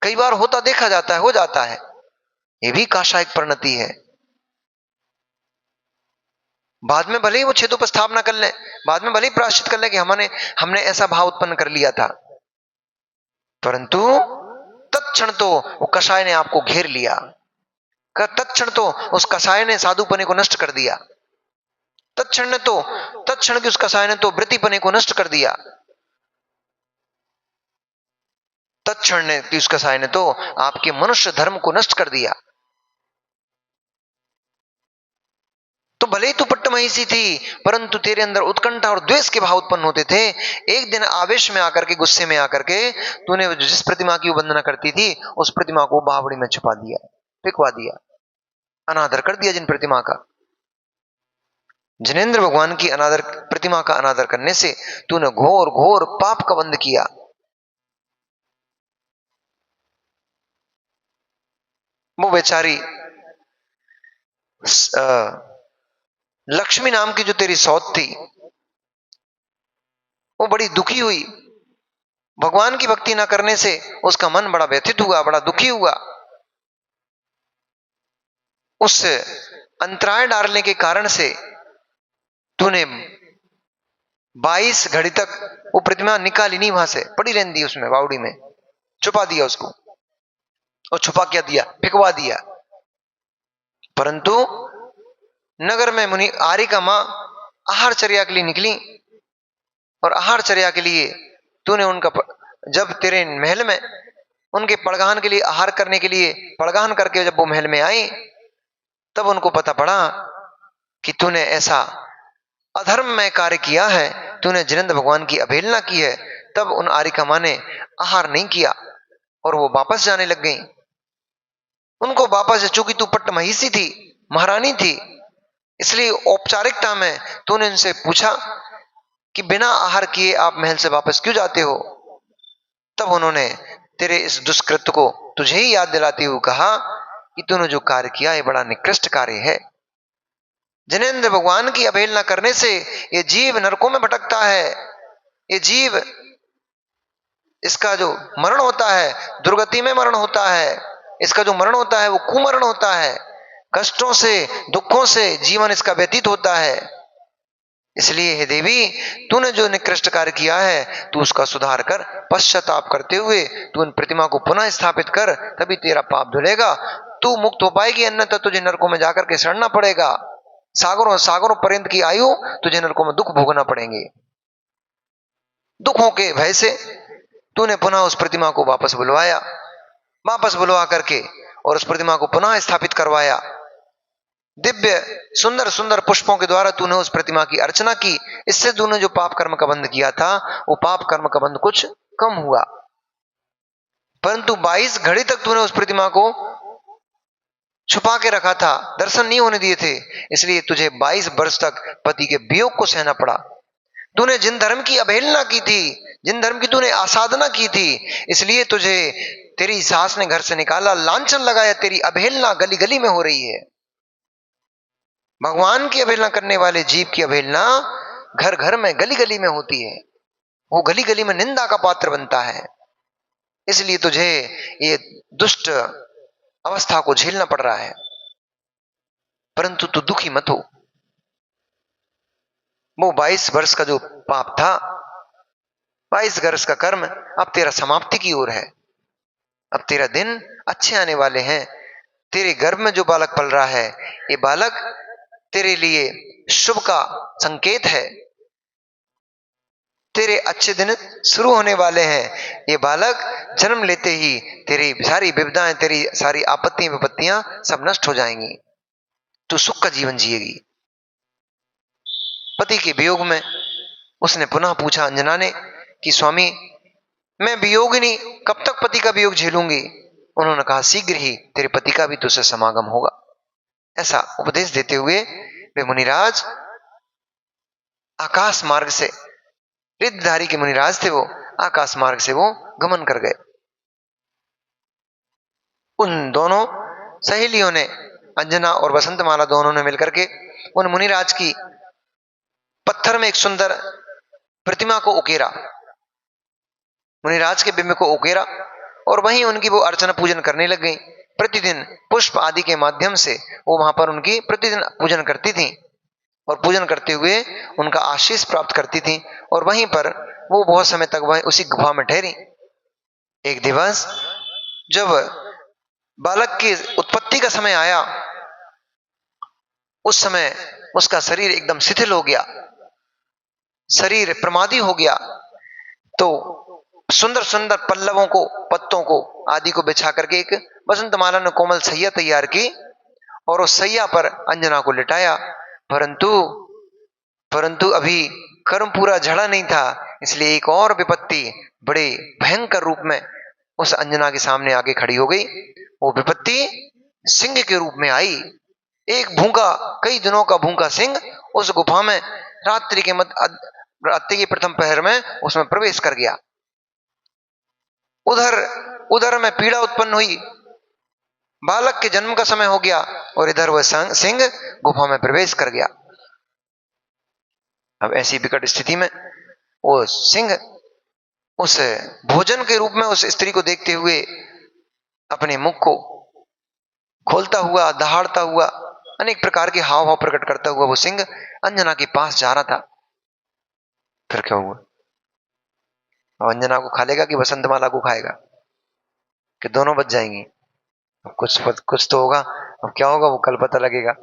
कई बार होता देखा जाता है, हो जाता है। ये भी काशायक परिणति है। बाद में भले ही वो छेदोपस्थापना कर ले, बाद में भले ही प्रायश्चित कर ले कि हमने ऐसा भाव उत्पन्न कर लिया था, परंतु तत्क्षण तो वो कसाय ने आपको घेर लिया, तत्क्षण तो उस कसाय ने साधुपने को नष्ट कर दिया, तत्क्षण की उस कसाय ने तो वृत्तिपने को नष्ट कर दिया। तत्क्षण ने तीस कसाई ने तो आपके मनुष्य धर्म को नष्ट कर दिया। तो भले ही तू पट्टमहिषी थी, परंतु तेरे अंदर उत्कंठा और द्वेष के भाव उत्पन्न होते थे। एक दिन आवेश में आकर के, गुस्से में आकर के तूने जिस प्रतिमा की वंदना करती थी उस प्रतिमा को बावड़ी में छुपा दिया, फेंकवा दिया, अनादर कर दिया जिन प्रतिमा का। जिनेंद्र भगवान की अनादर, प्रतिमा का अनादर करने से तूने घोर घोर पाप का बंध किया। वो बेचारी लक्ष्मी नाम की जो तेरी सौत थी वो बड़ी दुखी हुई। भगवान की भक्ति न करने से उसका मन बड़ा व्यथित हुआ, बड़ा दुखी हुआ। उस अंतराय डालने के कारण से तूने 22 घड़ी तक वो प्रतिमा निकाली नहीं, वहां से पड़ी रहने दी, उसमें बावड़ी में छुपा दिया उसको। और छुपा क्या दिया? फेंकवा दिया। परंतु नगर में मुनि आरिका मां आहार चर्या के लिए निकली, और आहार चर्या के लिए तूने उनका, जब तेरे महल में उनके पड़गान के लिए आहार करने के लिए पड़गान करके जब वो महल में आई, तब उनको पता पड़ा कि तूने ऐसा अधर्म में कार्य किया है, तूने जिनेंद्र भगवान की अवहेलना की है। तब उन आरिका मां ने आहार नहीं किया और वो वापस जाने लग गई। उनको वापस, चूंकि तू पट्टमहिषी थी, महारानी थी, इसलिए औपचारिकता में तूने उनसे पूछा कि बिना आहार किए आप महल से वापस क्यों जाते हो। तब उन्होंने तेरे इस दुष्कृत्य को तुझे ही याद दिलाते हुए कहा कि तूने जो कार्य किया है बड़ा निकृष्ट कार्य है। जिनेंद्र भगवान की अवहेलना करने से ये जीव नरकों में भटकता है। ये जीव, इसका जो मरण होता है दुर्गति में मरण होता है। इसका जो मरण होता है वो कुमरण होता है। कष्टों से, दुखों से जीवन इसका व्यतीत होता है। इसलिए हे देवी, तूने जो निकृष्ट कार्य किया है तू उसका सुधार कर, पश्चाताप करते हुए तू उन प्रतिमा को पुनः स्थापित कर, तभी तेरा पाप धुलेगा, तू मुक्त हो पाएगी, अन्यथा तुझे नरकों में जाकर के सड़ना पड़ेगा। सागरों सागरों पर्यंत की आयु तुझे नरकों में दुख भोगना पड़ेंगे। दुखों के भय से तूने पुनः उस प्रतिमा को वापस बुलवाया, वापस बुलवा करके और उस प्रतिमा को पुनः स्थापित करवाया। दिव्य सुंदर सुंदर पुष्पों के द्वारा तूने उस प्रतिमा की अर्चना की। इससे तूने जो पाप कर्म का बंध किया था वो पाप कर्म का बंध कुछ कम हुआ। परंतु 22 घड़ी तक तूने उस प्रतिमा को छुपा के रखा था, दर्शन नहीं होने दिए थे, इसलिए तुझे 22 वर्ष तक पति के वियोग को सहना पड़ा। तूने जिन धर्म की अवहेलना की थी, जिन धर्म की तूने आसाधना की थी, इसलिए तुझे तेरी सास ने घर से निकाला, लांछन लगाया, तेरी अवहेलना गली गली में हो रही है। भगवान की अवहेलना करने वाले जीव की अवहेलना घर घर में, गली गली में होती है। वो गली गली में निंदा का पात्र बनता है। इसलिए तुझे ये दुष्ट अवस्था को झेलना पड़ रहा है। परंतु तू दुखी मत हो। वो 22 वर्ष का जो पाप था, 22 वर्ष का कर्म अब तेरा समाप्ति की ओर है। अब तेरा दिन अच्छे आने वाले हैं। तेरे गर्भ में जो बालक पल रहा है, ये बालक तेरे लिए शुभ का संकेत है। तेरे अच्छे दिन शुरू होने वाले हैं। ये बालक जन्म लेते ही तेरी सारी विपदाएं, तेरी सारी आपत्ति विपत्तियां सब नष्ट हो जाएंगी। तू सुख का जीवन जिएगी। पति के वियोग में उसने पुनः पूछा अंजना ने कि स्वामी, मैं वियोगिनी कब तक पति का वियोग झेलूंगी। उन्होंने कहा शीघ्र ही तेरे पति का भी तुझसे समागम होगा। ऐसा उपदेश देते हुए वे मुनिराज आकाश मार्ग से, रिद्धधारी के मुनिराज थे वो, आकाश मार्ग से वो गमन कर गए। उन दोनों सहेलियों ने, अंजना और वसंतमाला दोनों ने मिलकर के उन मुनिराज की पत्थर में एक सुंदर प्रतिमा को उकेरा, मुनिराज के बिंब को उकेरा, और वहीं उनकी वो अर्चना पूजन करने लग गई। प्रतिदिन पुष्प आदि के माध्यम से वो वहां पर उनकी प्रतिदिन पूजन करती थी और पूजन करते हुए उनका आशीष प्राप्त करती थी। और वहीं पर वो बहुत समय तक वहीं उसी गुफा में ठहरी। एक दिवस जब बालक की उत्पत्ति का समय आया, उस समय उसका शरीर एकदम शिथिल हो गया, शरीर प्रमादी हो गया। तो सुंदर सुंदर पल्लवों को, पत्तों को आदि को बिछा करके एक वसंतमाला ने कोमल सैया तैयार की और उस सैया पर अंजना को लिटाया। परंतु परंतु अभी कर्म पूरा झड़ा नहीं था, इसलिए एक और विपत्ति बड़े भयंकर रूप में उस अंजना के सामने आगे खड़ी हो गई। वो विपत्ति सिंह के रूप में आई। एक भूखा, कई दिनों का भूखा सिंह उस गुफा में रात्रि के प्रथम पहर में उसमें प्रवेश कर गया। उधर उधर में पीड़ा उत्पन्न हुई, बालक के जन्म का समय हो गया और इधर वह सिंह गुफा में प्रवेश कर गया। अब ऐसी विकट स्थिति में वो सिंह उस भोजन के रूप में उस स्त्री को देखते हुए अपने मुख को खोलता हुआ, दहाड़ता हुआ, अनेक प्रकार के हाव भाव प्रकट करता हुआ वो सिंह अंजना के पास जा रहा था। फिर क्या हुआ? अब अंजना को खा लेगा कि वसंतमाला को खाएगा, कि दोनों बच जाएंगी? कुछ तो होगा। अब क्या होगा वो कल पता लगेगा।